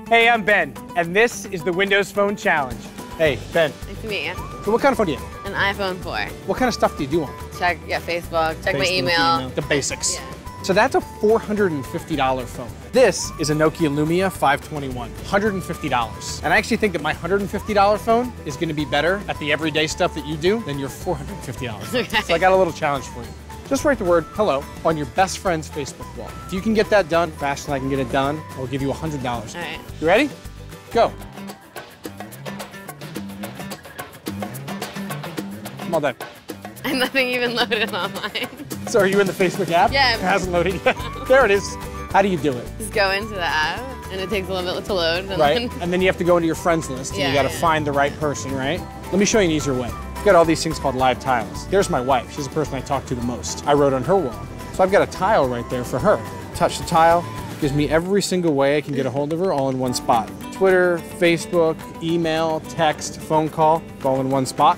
Hey, I'm Ben, and this is the Windows Phone Challenge. Hey, Ben. Nice to meet you. So what kind of phone do you have? An iPhone 4. What kind of stuff do you do on it? Check, Facebook, check my email. The basics. Yeah. So that's a $450 phone. This is a Nokia Lumia 521, $150. And I actually think that my $150 phone is gonna be better at the everyday stuff that you do than your $450. Okay. So I got a little challenge for you. Just write the word hello on your best friend's Facebook wall. If you can get that done faster than I can get it done, I'll give you $100. All right. You ready? Go. I'm all done. And nothing even loaded online. So are you in the Facebook app? Yeah. It hasn't loaded yet. There it is. How do you do it? Just go into the app, and it takes a little bit to load. And Right, then... and then you have to go into your friends list, and you gotta find the right person, right? Let me show you an easier way. I've got all these things called live tiles. There's my wife. She's the person I talk to the most. I wrote on her wall. So I've got a tile right there for her. Touch the tile, gives me every single way I can get a hold of her all in one spot. Twitter, Facebook, email, text, phone call, all in one spot.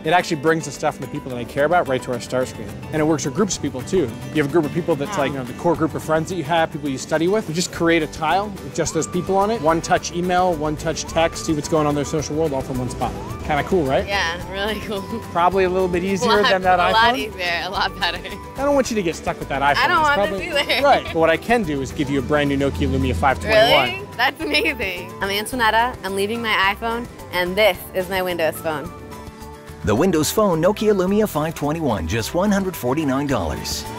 It actually brings the stuff and the people that I care about right to our start screen. And it works for groups of people too. You have a group of people that's like, the core group of friends that you have, people you study with. You just create a tile with just those people on it. One touch email, one touch text, see what's going on in their social world all from one spot. Kind of cool, right? Yeah, really cool. Probably a little bit easier than that iPhone. A lot easier, a lot better. I don't want you to get stuck with that iPhone. I don't want this either. Right, but what I can do is give you a brand new Nokia Lumia 521. Really? That's amazing. I'm Antoinetta, I'm leaving my iPhone, and this is my Windows Phone. The Windows Phone Nokia Lumia 521, just $149.